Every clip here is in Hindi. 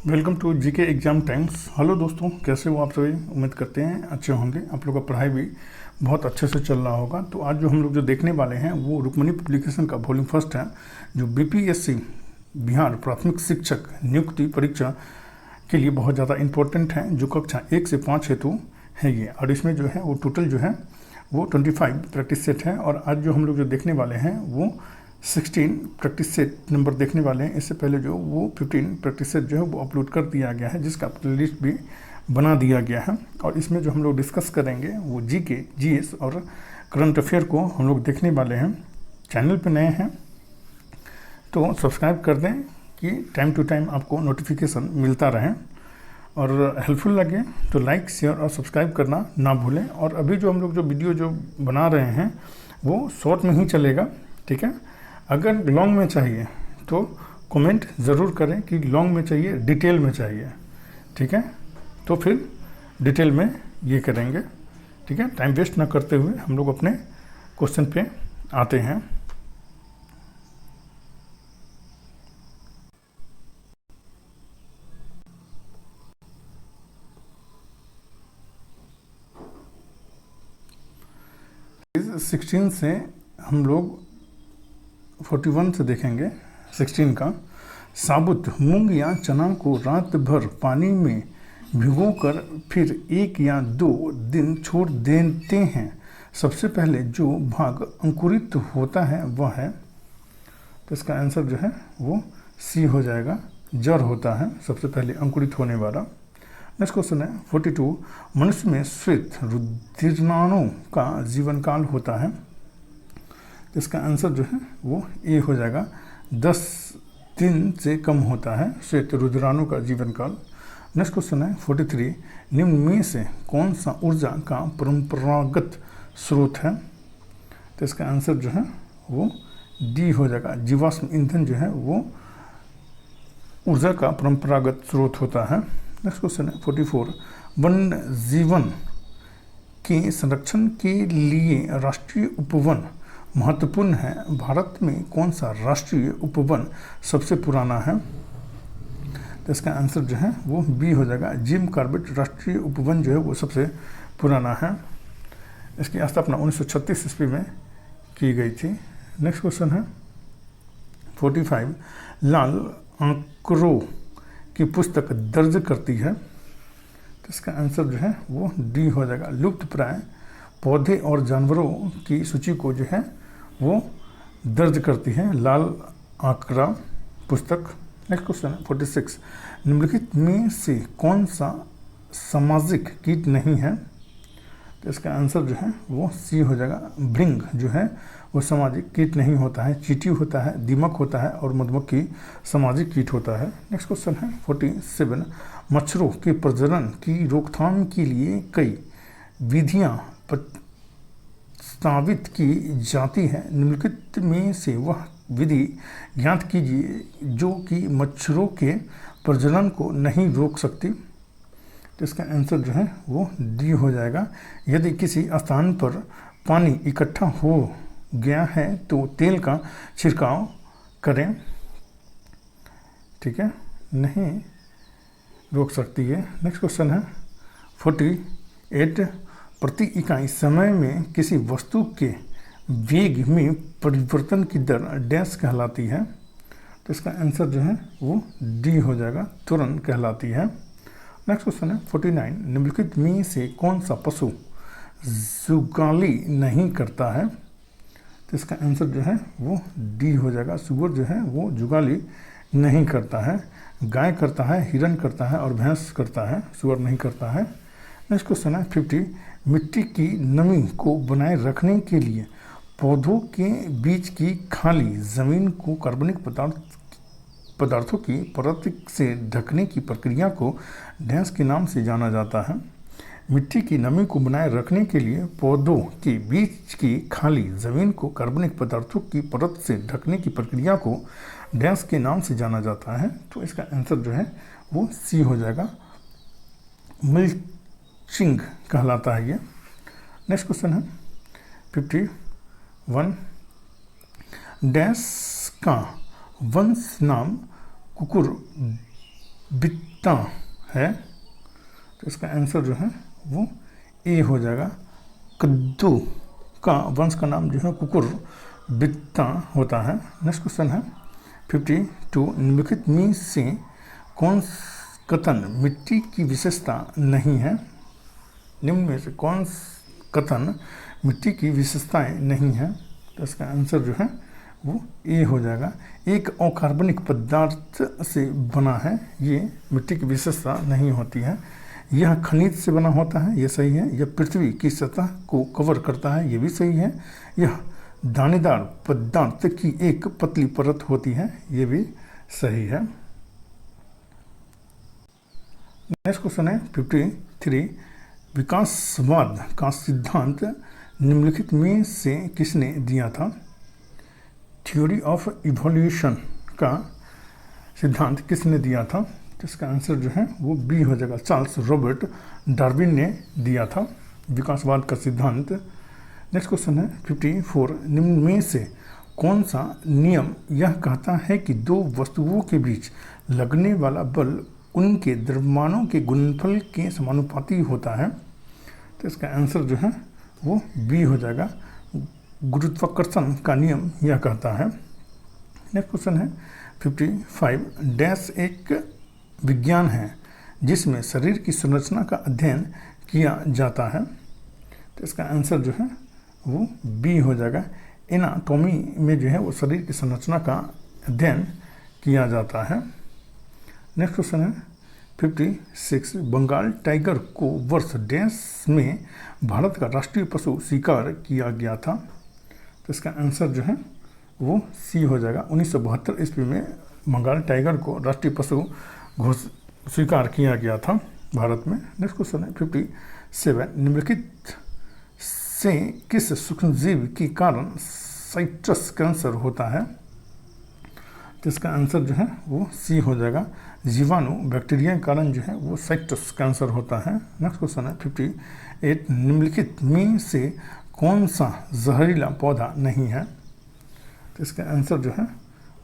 Welcome to GK exam times. Hello दोस्तों, कैसे हो आप सभी? उम्मीद करते हैं अच्छे होंगे। आप लोगों का पढ़ाई भी बहुत अच्छे से चल रहा होगा। तो आज जो हम लोग जो देखने वाले हैं वो रुक्मणी पब्लिकेशन का वॉल्यूम फर्स्ट है, जो बीपीएससी बिहार प्राथमिक शिक्षक नियुक्ति परीक्षा के लिए बहुत ज़्यादा इंपॉर्टेंट है, जो कक्षा 1 से 5 हेतु है ये। और इसमें जो है वो टोटल जो है वो 25 प्रैक्टिस सेट है। और आज जो हम लोग जो देखने वाले हैं वो 16 प्रैक्टिस सेट नंबर देखने वाले हैं। इससे पहले जो वो 15 प्रैक्टिस सेट जो है वो अपलोड कर दिया गया है, जिसका लिस्ट भी बना दिया गया है। और इसमें जो हम लोग डिस्कस करेंगे वो जीके, जीएस और करंट अफेयर को हम लोग देखने वाले हैं। चैनल पे नए हैं तो सब्सक्राइब कर दें कि टाइम टू टाइम आपको नोटिफिकेशन मिलता रहे, और हेल्पफुल लगे तो लाइक, शेयर और सब्सक्राइब करना ना भूलें। और अभी जो हम लोग जो वीडियो जो बना रहे हैं वो शॉर्ट में ही चलेगा, ठीक है। अगर लॉन्ग में चाहिए तो कमेंट ज़रूर करें कि लॉन्ग में चाहिए, डिटेल में चाहिए, ठीक है। तो फिर डिटेल में ये करेंगे, ठीक है। टाइम वेस्ट ना करते हुए हम लोग अपने क्वेश्चन पे आते हैं। इस 16 से हम लोग 41 से देखेंगे। 16 का, साबुत मूंग या चना को रात भर पानी में भिगोकर फिर 1 या 2 दिन छोड़ देते हैं। सबसे पहले जो भाग अंकुरित होता है वह है, तो इसका आंसर जो है वो सी हो जाएगा। जड़ होता है सबसे पहले अंकुरित होने वाला। नेक्स्ट क्वेश्चन है 42, मनुष्य में श्वेत रुधिराणु का जीवन काल होता है। तो इसका आंसर जो है वो ए हो जाएगा। 10 दिन से कम होता है श्वेत रुधिराणु का जीवन काल। नेक्स्ट क्वेश्चन है 43, निम्न में से कौन सा ऊर्जा का परंपरागत स्रोत है। तो इसका आंसर जो है वो डी हो जाएगा। जीवाश्म ईंधन जो है वो ऊर्जा का परंपरागत स्रोत होता है। नेक्स्ट क्वेश्चन है 44, वन्य जीवन के संरक्षण के लिए राष्ट्रीय उपवन महत्वपूर्ण है। भारत में कौन सा राष्ट्रीय उपवन सबसे पुराना है। तो इसका आंसर जो है वो बी हो जाएगा। जिम कॉर्बेट राष्ट्रीय उपवन जो है वो सबसे पुराना है। इसकी स्थापना 1936 ईस्वी में की गई थी। नेक्स्ट क्वेश्चन है 45, लाल आंकड़ों की पुस्तक दर्ज करती है। तो इसका आंसर जो है वो डी हो जाएगा। लुप्त प्राय पौधे और जानवरों की सूची को जो है वो दर्ज करती है लाल आंकड़ा पुस्तक। नेक्स्ट क्वेश्चन है 46, निम्नलिखित में से कौन सा सामाजिक कीट नहीं है। तो इसका आंसर जो है वो सी हो जाएगा। भृंग जो है वो सामाजिक कीट नहीं होता है। चींटी होता है, दीमक होता है और मधुमक्खी सामाजिक कीट होता है। नेक्स्ट क्वेश्चन है 47, मच्छरों के प्रजनन की रोकथाम के लिए कई विधियां प्रस्तावित की जाती है। निम्नलिखित में से वह विधि ज्ञात कीजिए जो कि मच्छरों के प्रजनन को नहीं रोक सकती। तो इसका आंसर जो है वो डी हो जाएगा। यदि किसी स्थान पर पानी इकट्ठा हो गया है तो तेल का छिड़काव करें, ठीक है, नहीं रोक सकती है। नेक्स्ट क्वेश्चन है 48, प्रति इकाई समय में किसी वस्तु के वेग में परिवर्तन की दर डैश कहलाती है। तो इसका आंसर जो है वो डी हो जाएगा। त्वरण कहलाती है। नेक्स्ट क्वेश्चन है 49, निम्नलिखित में से कौन सा पशु जुगाली नहीं करता है। तो इसका आंसर जो है वो डी हो जाएगा। सुअर जो है वो जुगाली नहीं करता है। गाय करता है, हिरण करता है और भैंस करता है, सुअर नहीं करता है। नेक्स्ट क्वेश्चन है 50, मिट्टी की नमी को बनाए रखने के लिए पौधों के बीच की खाली जमीन को कार्बनिक पदार्थों की परत से ढकने की प्रक्रिया को डैश के नाम से जाना जाता है। मिट्टी की नमी को बनाए रखने के लिए पौधों के बीच की खाली जमीन को कार्बनिक पदार्थों की परत से ढकने की प्रक्रिया को डैश के नाम से जाना जाता है। तो इसका आंसर जो है वो सी हो जाएगा। मल्चिंग कहलाता है ये। नेक्स्ट क्वेश्चन है 51, डैश का वंश नाम कुकुर बित्ता है, तो इसका आंसर जो है वो ए हो जाएगा। कद्दू का वंश का नाम जो है कुकुर बित्ता होता है। नेक्स्ट क्वेश्चन है 52, निम्नलिखित में से कौन कथन मिट्टी की विशेषता नहीं है? निम्न में से कौन कथन मिट्टी की विशेषताएं नहीं है? तो इसका आंसर जो है वो ए हो जाएगा। एक अकार्बनिक पदार्थ से बना है, ये मिट्टी की विशेषता नहीं होती है। यह खनिज से बना होता है, यह सही है। यह पृथ्वी की सतह को कवर करता है, यह भी सही है। यह दानेदार पदार्थ की एक पतली परत होती है, यह भी सही है। नेक्स्ट क्वेश्चन है 53, विकासवाद का सिद्धांत निम्नलिखित में से किसने दिया था? थ्योरी ऑफ इवोल्यूशन का सिद्धांत किसने दिया था? तो इसका आंसर जो है वो बी हो जाएगा। चार्ल्स रॉबर्ट डार्विन ने दिया था विकासवाद का सिद्धांत। नेक्स्ट क्वेश्चन है 54, निम्न में से कौन सा नियम यह कहता है कि दो वस्तुओं के बीच लगने वाला बल उनके द्रव्यमानों के गुणनफल के समानुपाती होता है? तो इसका आंसर जो है वो बी हो जाएगा। गुरुत्वाकर्षण का नियम यह कहता है। नेक्स्ट क्वेश्चन है 55, डैश एक विज्ञान है जिसमें शरीर की संरचना का अध्ययन किया जाता है? तो इसका आंसर जो है वो बी हो जाएगा। एनाटॉमी में जो है वो शरीर की संरचना का अध्ययन किया जाता है। नेक्स्ट क्वेश्चन है 56, बंगाल टाइगर को वर्ष डैश में भारत का राष्ट्रीय पशु स्वीकार किया गया था? तो इसका आंसर जो है वो सी हो जाएगा। 1972 ईस्वी में बंगाल टाइगर को राष्ट्रीय पशु स्वीकार किया गया था भारत में। नेक्स्ट क्वेश्चन है 57, निम्नलिखित से किस सूक्ष्मजीव के कारण साइट्रस कैंसर होता है? तो इसका आंसर जो है वो सी हो जाएगा। जीवाणु बैक्टीरिया के कारण जो है वो साइट्रस कैंसर होता है। नेक्स्ट क्वेश्चन है 58, निम्नलिखित में से कौन सा जहरीला पौधा नहीं है? तो इसका आंसर जो है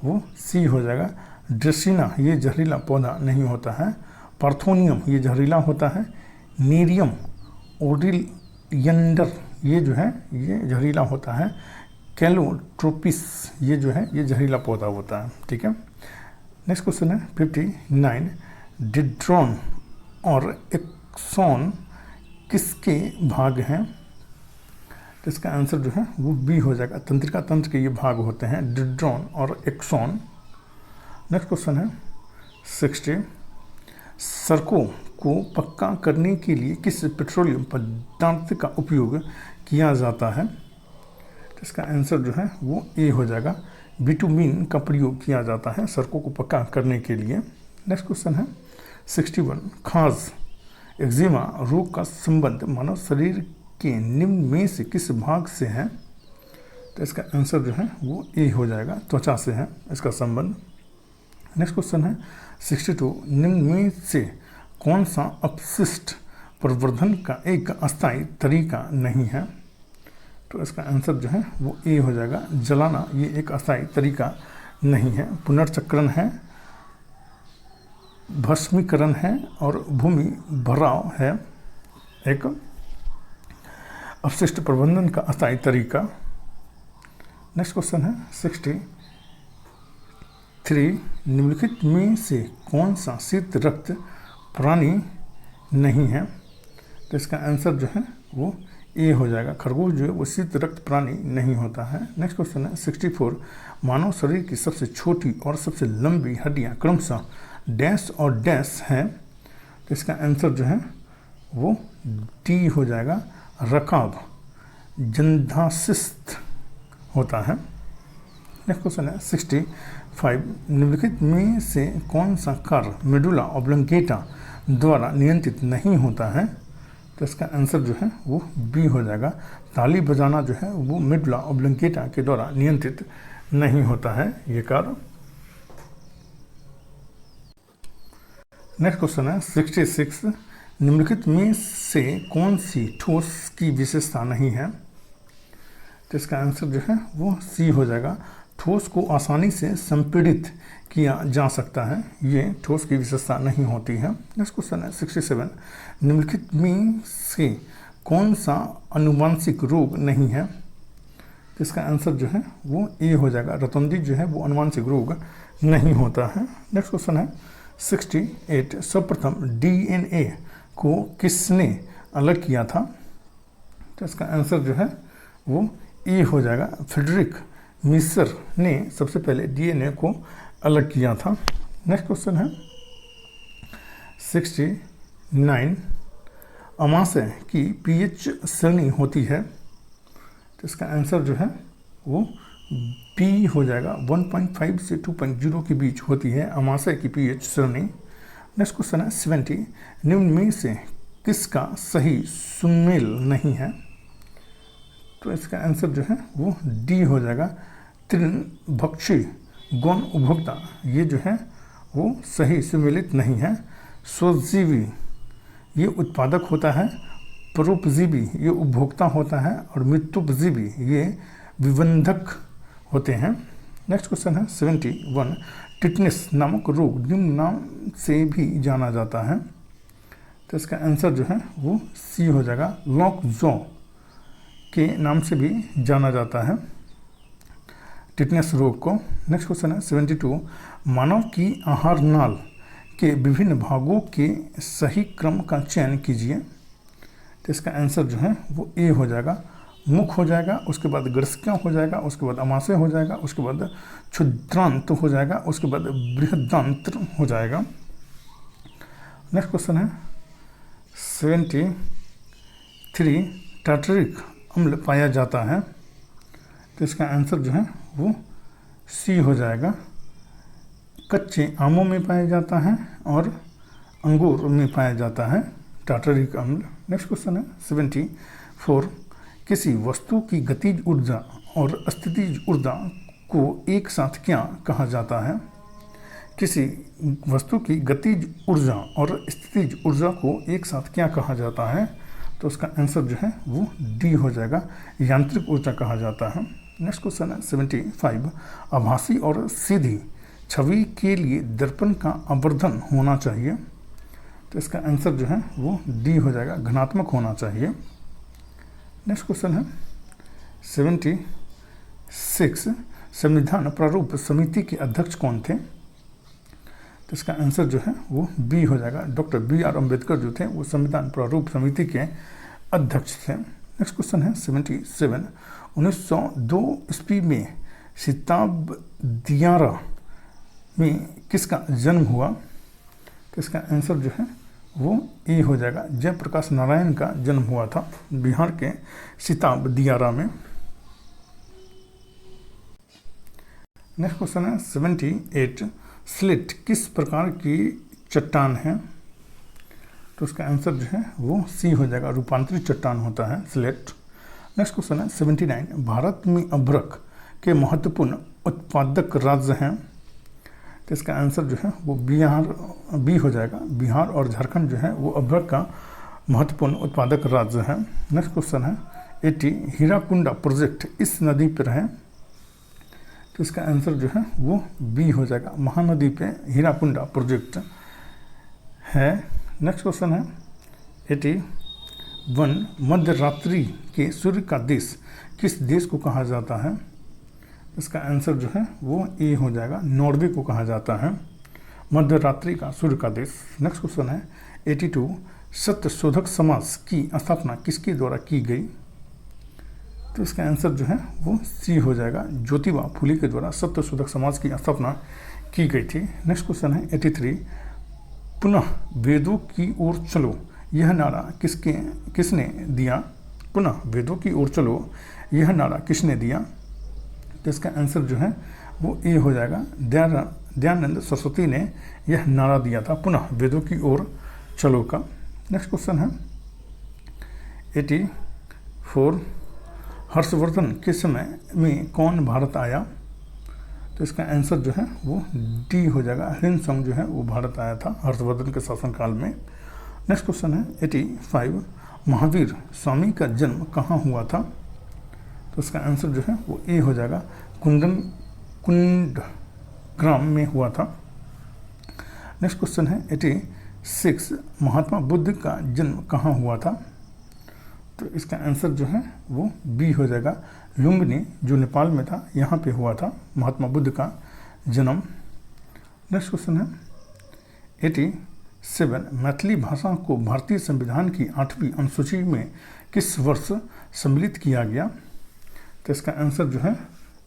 वो सी हो जाएगा। ड्रेसिना ये जहरीला पौधा नहीं होता है। पार्थोनियम ये जहरीला होता है। नीरियम ओरिलियंडर ये जो है ये जहरीला होता है। कैलोट्रोपिस ये जो है ये जहरीला पौधा होता है। ठीक है। नेक्स्ट क्वेश्चन है 59, डिड्रॉन और एक्सॉन किसके भाग हैं? तो इसका आंसर जो है वो बी हो जाएगा। तंत्रिका तंत्र के ये भाग होते हैं, डिड्रॉन और एक्सॉन। नेक्स्ट क्वेश्चन है 60, सड़कों को पक्का करने के लिए किस पेट्रोलियम पदार्थ का उपयोग किया जाता है? तो इसका आंसर जो है वो ए हो जाएगा। बिटुमिन का प्रयोग किया जाता है सड़कों को पक्का करने के लिए। नेक्स्ट क्वेश्चन है 61, खाज एक्जिमा रोग का संबंध मानव शरीर के निम्न में से किस भाग से है? तो इसका आंसर जो है वो ए हो जाएगा। त्वचा से है इसका संबंध। नेक्स्ट क्वेश्चन है 62, निम्न में से कौन सा अपशिष्ट प्रवर्धन का एक अस्थायी तरीका नहीं है? तो इसका आंसर जो है वो ए हो जाएगा। जलाना ये एक अस्थायी तरीका नहीं है। पुनर्चक्रण है, भस्मीकरण है और भूमि भराव है एक अपशिष्ट प्रबंधन का अस्थायी तरीका। नेक्स्ट क्वेश्चन है 63, निम्नलिखित में से कौन सा शीत रक्त प्राणी नहीं है? तो इसका आंसर जो है वो ए हो जाएगा। खरगोश जो है वो शीत रक्त प्राणी नहीं होता है। नेक्स्ट क्वेश्चन है 64, मानव शरीर की सबसे छोटी और सबसे लंबी हड्डियां क्रमशः डैश और डैश हैं? तो इसका आंसर जो है वो डी हो जाएगा। रकाब जंघास्थित होता है। नेक्स्ट क्वेश्चन है 65, निम्नलिखित में से कौन सा कार्य मेडुला ऑब्लंगेटा द्वारा नियंत्रित नहीं होता है? तो इसका आंसर जो है वो बी हो जाएगा। ताली बजाना जो है वो मेडुला ऑब्लंगेटा के द्वारा नियंत्रित नहीं होता है ये कार्य। नेक्स्ट क्वेश्चन है 66, निम्नलिखित में से कौन सी ठोस की विशेषता नहीं है? तो इसका आंसर जो है वो सी हो जाएगा। ठोस को आसानी से संपीड़ित किया जा सकता है, ये ठोस की विशेषता नहीं होती है। नेक्स्ट क्वेश्चन है 67, निम्नलिखित में से कौन सा अनुवांशिक रोग नहीं है? तो इसका आंसर जो है वो ए हो जाएगा, रतौंधी जो है वो अनुवांशिक रोग नहीं होता है। नेक्स्ट क्वेश्चन है 68, सर्वप्रथम डीएनए को किसने अलग किया था? तो इसका आंसर जो है वो ए हो जाएगा, फ्रेडरिक मिसर ने सबसे पहले डीएनए को अलग किया था। नेक्स्ट क्वेश्चन है 69, अमाशय की पीएच श्रेणी होती है? तो इसका आंसर जो है वो बी हो जाएगा, 1.5 से 2.0 के बीच होती है अमाशय की पीएच श्रेणी। नेक्स्ट क्वेश्चन है 70, निम्न में से किसका सही सुमेल नहीं है? तो इसका आंसर जो है वो डी हो जाएगा, तृणभक्षी गौण उपभोक्ता, ये जो है वो सही सुमेलित नहीं है। स्वजीवी ये उत्पादक होता है, परोपजीवी ये उपभोक्ता होता है, और मृत्युपजीवी ये विबंधक होते हैं। नेक्स्ट क्वेश्चन है 71, टिटनेस नामक रोग निम्न नाम से भी जाना जाता है? तो इसका आंसर जो है वो सी हो जाएगा, लॉक जॉ के नाम से भी जाना जाता है टिटनेस रोग को। नेक्स्ट क्वेश्चन है 72, मानव की आहार नाल के विभिन्न भागों के सही क्रम का चयन कीजिए। तो इसका आंसर जो है वो ए हो जाएगा, मुख हो जाएगा, उसके बाद ग्रसिका हो जाएगा, उसके बाद अमाशय हो जाएगा, उसके बाद क्षुद्रांत हो जाएगा, उसके बाद बृहदांत्र हो जाएगा। नेक्स्ट क्वेश्चन है 73, टार्टरिक अम्ल पाया जाता है? तो इसका आंसर जो है वो सी हो जाएगा, कच्चे आमों में पाया जाता है और अंगूर में पाया जाता है टार्टरिक अम्ल। नेक्स्ट क्वेश्चन है 74, किसी वस्तु की गतिज ऊर्जा और स्थितिज ऊर्जा को एक साथ क्या कहा जाता है? किसी वस्तु की गतिज ऊर्जा और स्थितिज ऊर्जा को एक साथ क्या कहा जाता है? तो उसका आंसर जो है वो डी हो जाएगा, यांत्रिक ऊर्जा कहा जाता है। नेक्स्ट क्वेश्चन है 75, आभासी और सीधी छवि के लिए दर्पण का आवर्धन होना चाहिए? तो इसका आंसर जो है वो डी हो जाएगा, घनात्मक होना चाहिए। नेक्स्ट क्वेश्चन है 76, संविधान प्रारूप समिति के अध्यक्ष कौन थे? तो इसका आंसर जो है वो बी हो जाएगा, डॉक्टर बी.आर. अम्बेडकर जो थे वो संविधान प्रारूप समिति के अध्यक्ष थे। नेक्स्ट क्वेश्चन है 77, 1902 ईस्वी में सिताब दियारा में किसका जन्म हुआ? तो इसका आंसर जो है वो ए हो जाएगा, जयप्रकाश नारायण का जन्म हुआ था बिहार के सिताब दियारा में। नेक्स्ट क्वेश्चन है 78, स्लेट किस प्रकार की चट्टान है? तो उसका आंसर जो है वो सी हो जाएगा, रूपांतरित चट्टान होता है स्लेट। नेक्स्ट क्वेश्चन है 79, भारत में अभ्रक के महत्वपूर्ण उत्पादक राज्य हैं? तो इसका आंसर जो है वो बिहार बी हो जाएगा, बिहार और झारखंड जो है वो अभ्रक का महत्वपूर्ण उत्पादक राज्य है। नेक्स्ट क्वेश्चन है 80, हीराकुंडा प्रोजेक्ट इस नदी पर है? तो इसका आंसर जो है वो बी हो जाएगा, महानदी पे हीराकुंडा प्रोजेक्ट है। नेक्स्ट क्वेश्चन है 81, मध्य रात्रि के सूर्य का देश किस देश को कहा जाता है? इसका आंसर जो है वो ए हो जाएगा, नॉर्वे को कहा जाता है मध्य रात्रि का सूर्य का देश। नेक्स्ट क्वेश्चन है 82, सत्यशोधक समाज की स्थापना किसके द्वारा की गई? तो इसका आंसर जो है वो सी हो जाएगा, ज्योतिबा फुले के द्वारा सत्यशोधक समाज की स्थापना की गई थी। नेक्स्ट क्वेश्चन है 83, पुनः वेदों की ओर चलो यह नारा किसने दिया? पुनः वेदों की ओर चलो यह नारा किसने दिया? तो इसका आंसर जो है वो ए हो जाएगा, दयानंद सरस्वती ने यह नारा दिया था, पुनः वेदों की ओर चलो का। नेक्स्ट क्वेश्चन है 84, हर्षवर्धन के समय में कौन भारत आया? तो इसका आंसर जो है वो डी हो जाएगा, हिंसंग जो है वो भारत आया था हर्षवर्धन के शासनकाल में। नेक्स्ट क्वेश्चन है 85, महावीर स्वामी का जन्म कहाँ हुआ था? तो इसका आंसर जो है वो ए हो जाएगा, कुंदन कुंडग्राम में हुआ था। नेक्स्ट क्वेश्चन है 86, महात्मा बुद्ध का जन्म कहाँ हुआ था? तो इसका आंसर जो है वो बी हो जाएगा, लुम्बिनी जो नेपाल में था यहाँ पे हुआ था महात्मा बुद्ध का जन्म। नेक्स्ट क्वेश्चन है 87, मैथिली भाषा को भारतीय संविधान की 8वीं अनुसूची में किस वर्ष सम्मिलित किया गया? तो इसका आंसर जो है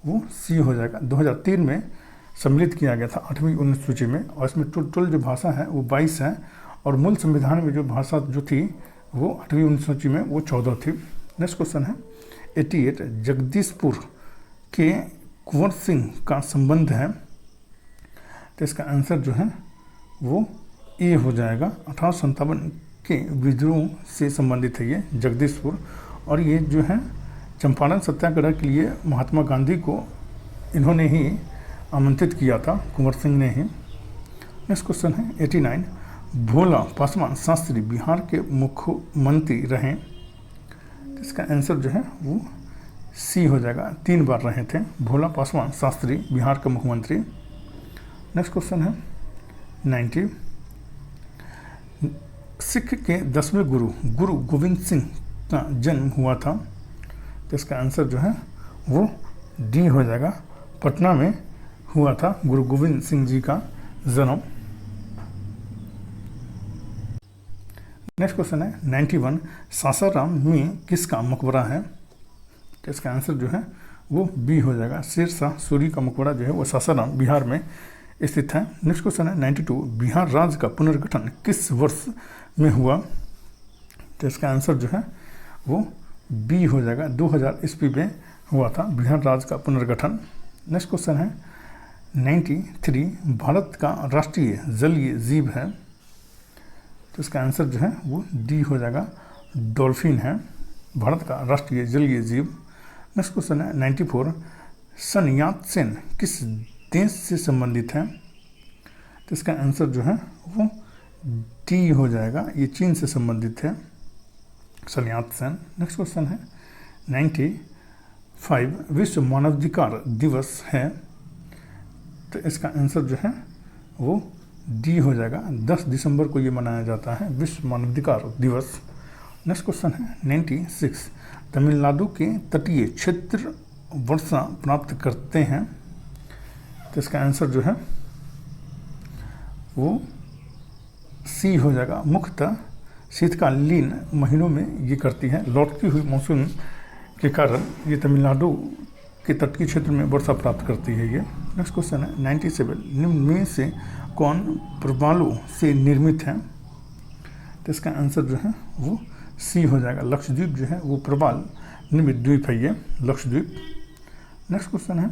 वो सी हो जाएगा, 2003 में सम्मिलित किया गया था 8वीं अनुसूची में। और इसमें टोटल जो भाषा है वो 22 है और मूल संविधान में जो भाषा जो थी वो 8वीं अनुसूची में वो 14 थी। नेक्स्ट क्वेश्चन है 88, जगदीशपुर के कुंवर सिंह का संबंध है? तो इसका आंसर जो है वो ए हो जाएगा, 1857 के विद्रोह से संबंधित है ये जगदीशपुर। और ये जो है चंपारण सत्याग्रह के लिए महात्मा गांधी को इन्होंने ही आमंत्रित किया था, कुंवर सिंह ने ही। नेक्स्ट क्वेश्चन है 89, भोला पासवान शास्त्री बिहार के मुख्यमंत्री रहे? इसका आंसर जो है वो सी हो जाएगा, 3 बार रहे थे भोला पासवान शास्त्री बिहार के मुख्यमंत्री। नेक्स्ट क्वेश्चन है 90, सिख के 10वें गुरु गोविंद सिंह का जन्म हुआ था? तो इसका आंसर जो है वो डी हो जाएगा, पटना में हुआ था गुरु गोविंद सिंह जी का जन्म। नेक्स्ट क्वेश्चन है 91, सासाराम में किसका मकबरा है? तो इसका आंसर जो है वो बी हो जाएगा, शेर शाह सूरी का मकबरा जो है वो सासाराम बिहार में स्थित है। नेक्स्ट क्वेश्चन है 92, बिहार राज्य का पुनर्गठन किस वर्ष में हुआ? तो इसका आंसर जो है वो बी हो जाएगा, 2000 ईस्वी में हुआ था बिहार राज्य का पुनर्गठन। नेक्स्ट क्वेश्चन है 93, भारत का राष्ट्रीय जलीय जीव है? तो इसका आंसर जो है वो डी हो जाएगा, डॉल्फिन है भारत का राष्ट्रीय जलीय जीव। नेक्स्ट क्वेश्चन है 94, सन यात सेन किस देश से संबंधित है? तो इसका आंसर जो है वो डी हो जाएगा, ये चीन से संबंधित है सन यात सेन। नेक्स्ट क्वेश्चन है 95, विश्व मानवाधिकार दिवस है? तो इसका आंसर जो है वो डी हो जाएगा, 10 दिसंबर को ये मनाया जाता है विश्व मानवाधिकार दिवस। नेक्स्ट क्वेश्चन है 96, तमिलनाडु के तटीय क्षेत्र वर्षा प्राप्त करते हैं? तो इसका आंसर जो है वो सी हो जाएगा, मुख्यतः शीतकालीन महीनों में ये करती है। लौटती हुई मानसून के कारण ये तमिलनाडु के तटीय क्षेत्र में वर्षा प्राप्त करती है ये। नेक्स्ट क्वेश्चन है 97, निम्न में से कौन प्रवालों से निर्मित है? तो इसका आंसर जो है वो सी हो जाएगा, लक्षद्वीप जो है वो प्रवाल निर्मित द्वीप है ये लक्षद्वीप। नेक्स्ट क्वेश्चन है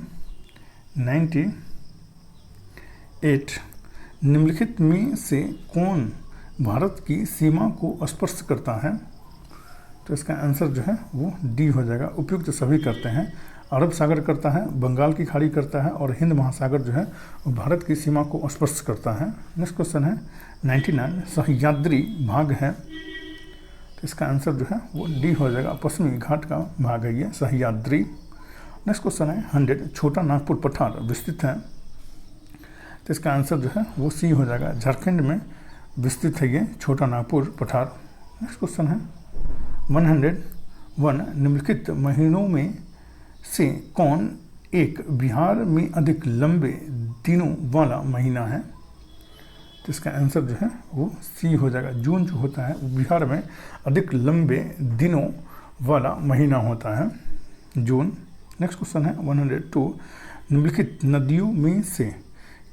98, निम्नलिखित में से कौन भारत की सीमा को स्पर्श करता है? तो इसका आंसर जो है वो डी हो जाएगा, उपयुक्त सभी करते हैं। अरब सागर करता है, बंगाल की खाड़ी करता है और हिंद महासागर जो है वो भारत की सीमा को स्पर्श करता है। नेक्स्ट क्वेश्चन है 99, सह्याद्री भाग है? तो इसका आंसर जो है वो डी हो जाएगा, पश्चिमी घाट का भाग है ये सह्याद्री। नेक्स्ट क्वेश्चन है 100, छोटा नागपुर पठार विस्तृत है? तो इसका आंसर जो है वो सी हो जाएगा, झारखंड में विस्तृत है ये छोटा नागपुर पठार। नेक्स्ट क्वेश्चन है 101, निम्नलिखित महीनों में से कौन एक बिहार में अधिक लंबे दिनों वाला महीना है? तो इसका आंसर जो है वो सी हो जाएगा, जून जो होता है वो बिहार में अधिक लंबे दिनों वाला महीना होता है, जून। नेक्स्ट क्वेश्चन है 102, निम्नलिखित नदियों में से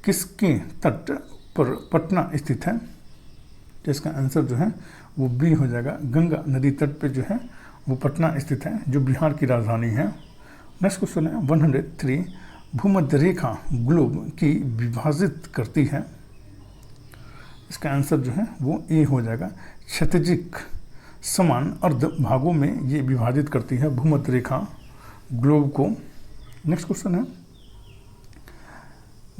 किसके तट पर पटना स्थित है? तो इसका आंसर जो है वो बी हो जाएगा, गंगा नदी तट पे जो है वो पटना स्थित है जो बिहार की राजधानी है। नेक्स्ट क्वेश्चन है 103, भूमध्य रेखा ग्लोब की विभाजित करती है? इसका आंसर जो है वो ए हो जाएगा, क्षैतिजिक समान अर्ध भागों में ये विभाजित करती है भूमध्य रेखा ग्लोब को। नेक्स्ट क्वेश्चन है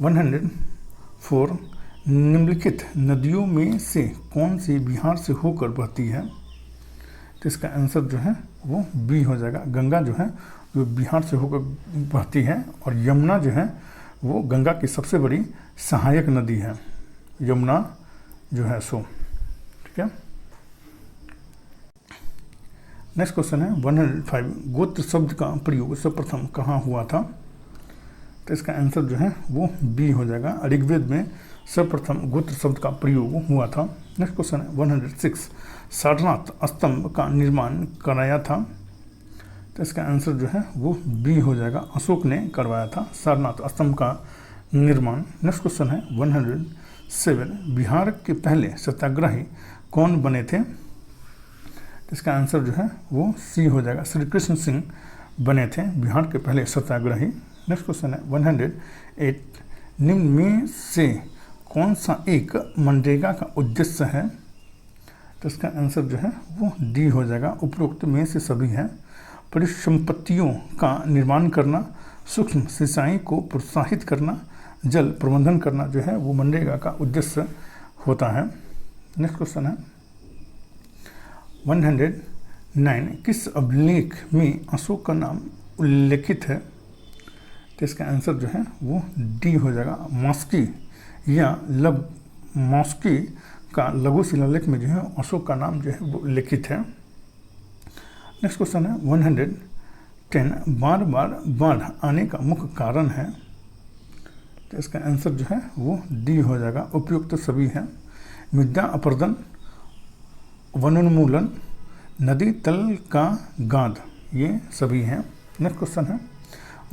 104, निम्नलिखित नदियों में से कौन सी बिहार से होकर बहती है? तो इसका आंसर जो है वो बी हो जाएगा, गंगा जो है वो बिहार से होकर बहती है और यमुना जो है वो गंगा की सबसे बड़ी सहायक नदी है, यमुना जो है सो। ठीक है। नेक्स्ट क्वेश्चन है 105, गोत्र शब्द का प्रयोग सर्वप्रथम कहाँ हुआ था? तो इसका आंसर जो है वो बी हो जाएगा, ऋग्वेद में सर्वप्रथम गोत्र शब्द का प्रयोग हुआ था। नेक्स्ट क्वेश्चन है 106, सारनाथ स्तंभ का निर्माण कराया था? तो इसका आंसर जो है वो बी हो जाएगा, अशोक ने करवाया था सारनाथ स्तंभ का निर्माण। नेक्स्ट क्वेश्चन है 107, बिहार के पहले सत्याग्रही कौन बने थे? तो इसका आंसर जो है वो सी हो जाएगा, श्री कृष्ण सिंह बने थे बिहार के पहले सत्याग्रही। नेक्स्ट क्वेश्चन है 108, निम्न में से कौन सा एक मनरेगा का उद्देश्य है? तो इसका आंसर जो है वो डी हो जाएगा, उपरोक्त में से सभी हैं। परिसंपत्तियों का निर्माण करना, सूक्ष्म सिंचाई को प्रोत्साहित करना, जल प्रबंधन करना जो है वो मनरेगा का उद्देश्य होता है। नेक्स्ट क्वेश्चन है 109, किस अभिलेख में अशोक का नाम उल्लेखित है? तो इसका आंसर जो है वो डी हो जाएगा, मॉस्की या मॉस्की का लघु शिलालेख में जो है अशोक का नाम जो है वो लिखित है। नेक्स्ट क्वेश्चन है 110, बार बार बाढ़ आने का मुख्य कारण है? तो इसका आंसर जो है वो डी हो जाएगा, उपयुक्त सभी हैं। मृदा अपरदन, वनोन्मूलन, नदी तल का गाद, ये सभी हैं। नेक्स्ट क्वेश्चन है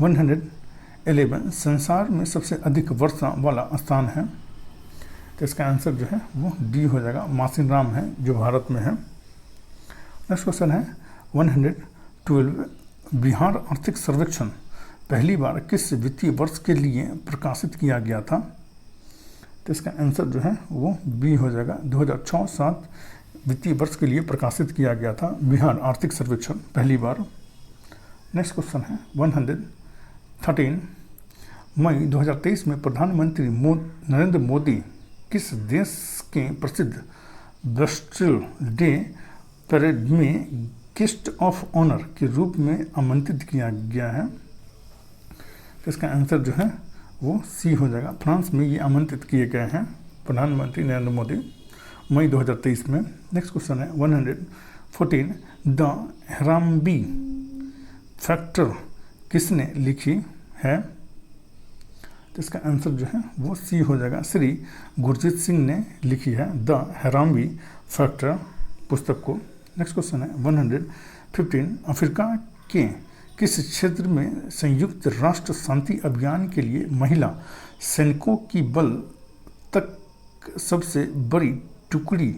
111, संसार में सबसे अधिक वर्षा वाला स्थान है? तो इसका आंसर जो है वो डी हो जाएगा, मासिनराम है जो भारत में है। नेक्स्ट क्वेश्चन है 112, बिहार आर्थिक सर्वेक्षण पहली बार किस वित्तीय वर्ष के लिए प्रकाशित किया गया था? तो इसका आंसर जो है वो बी हो जाएगा, 2006-07 वित्तीय वर्ष के लिए प्रकाशित किया गया था बिहार आर्थिक सर्वेक्षण पहली बार। नेक्स्ट क्वेश्चन है 113, मई 2023 में प्रधानमंत्री नरेंद्र मोदी किस देश के प्रसिद्ध बेस्टिल डे परेड में गेस्ट ऑफ ऑनर के रूप में आमंत्रित किया गया है? तो इसका आंसर जो है वो सी हो जाएगा, फ्रांस में ये आमंत्रित किए गए हैं प्रधानमंत्री नरेंद्र मोदी मई 2023 में। नेक्स्ट क्वेश्चन है 114, द हैराम्बी फैक्टर किसने लिखी है? तो इसका आंसर जो है वो सी हो जाएगा, श्री गुरजीत सिंह ने लिखी है द हैराम्बी फैक्टर पुस्तक को। नेक्स्ट क्वेश्चन है 115, अफ्रीका के किस क्षेत्र में संयुक्त राष्ट्र शांति अभियान के लिए महिला सैनिकों की बल तक सबसे बड़ी टुकड़ी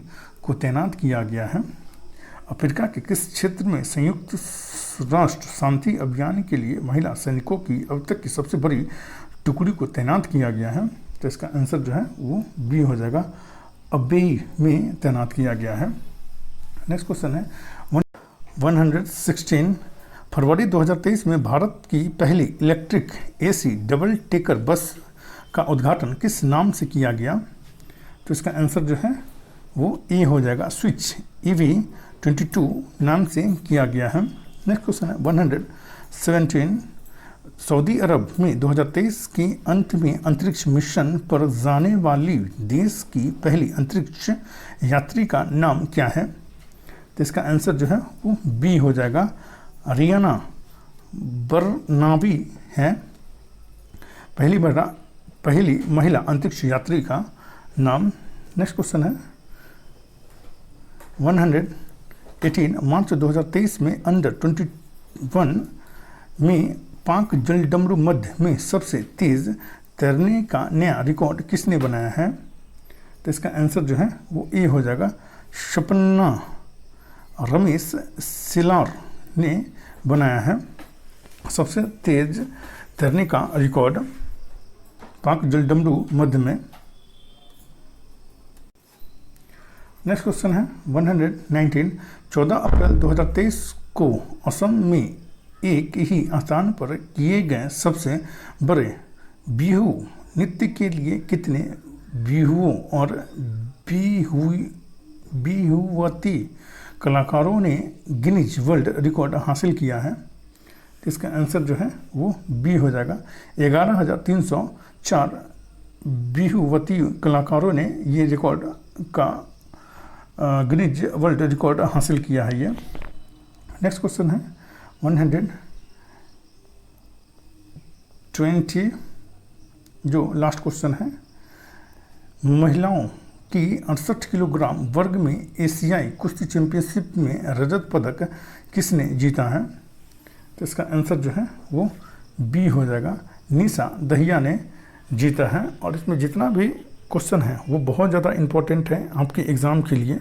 को तैनात किया गया है? अफ्रीका के किस क्षेत्र में संयुक्त राष्ट्र शांति अभियान के लिए महिला सैनिकों की अब तक की सबसे बड़ी टुकड़ी को तैनात किया गया है? तो इसका आंसर जो है वो बी हो जाएगा, अबेई में तैनात किया गया है। नेक्स्ट क्वेश्चन है 116, फरवरी 2023 में भारत की पहली इलेक्ट्रिक एसी डबल टेकर बस का उद्घाटन किस नाम से किया गया? तो इसका आंसर जो है वो ए हो जाएगा, स्विच EV22 नाम से किया गया है। नेक्स्ट क्वेश्चन है 117, सऊदी अरब में 2023 के अंत में अंतरिक्ष मिशन पर जाने वाली देश की पहली अंतरिक्ष यात्री का नाम क्या है? तो इसका आंसर जो है वो बी हो जाएगा, अरियाना बरनाबी है पहली महिला अंतरिक्ष यात्री का नाम। नेक्स्ट क्वेश्चन है 118, मार्च 2023 में अंडर 21 में पाक जलडमरू मध्य में सबसे तेज तैरने का नया रिकॉर्ड किसने बनाया है? तो इसका आंसर जो है वो ए हो जाएगा, शपन्ना रमेश सिलार ने बनाया है सबसे तेज तैरने का रिकॉर्ड पाक जलडमरू मध्य में। नेक्स्ट क्वेश्चन है 119, 14 अप्रैल 2023 को असम में एक ही स्थान पर किए गए सबसे बड़े बिहू नृत्य के लिए कितने बिहुओं और बिहुवती कलाकारों ने गिनीज वर्ल्ड रिकॉर्ड हासिल किया है? तो इसका आंसर जो है वो बी हो जाएगा। 11,304 बिहुवती कलाकारों ने ये रिकॉर्ड का गिनीज वर्ल्ड रिकॉर्ड हासिल किया है। ये नेक्स्ट क्वेश्चन है 120, जो लास्ट क्वेश्चन है। महिलाओं की 68 किलोग्राम वर्ग में एशियाई कुश्ती चैंपियनशिप में रजत पदक किसने जीता है? तो इसका आंसर जो है वो बी हो जाएगा, निशा दहिया ने जीता है। और इसमें जितना भी क्वेश्चन है वो बहुत ज़्यादा इम्पोर्टेंट है आपके एग्ज़ाम के लिए।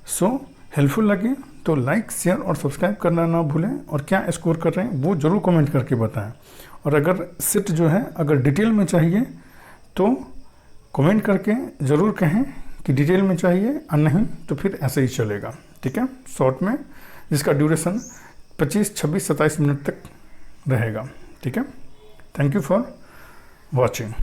सो हेल्पफुल लगे तो लाइक, शेयर और सब्सक्राइब करना ना भूलें, और क्या स्कोर कर रहे हैं वो ज़रूर कमेंट करके बताएं। और अगर सेट जो है अगर डिटेल में चाहिए तो कमेंट करके ज़रूर कहें कि डिटेल में चाहिए, और नहीं तो फिर ऐसे ही चलेगा, ठीक है, शॉर्ट में, जिसका ड्यूरेशन 25, 26, 27 मिनट तक रहेगा, ठीक है। Thank you for watching.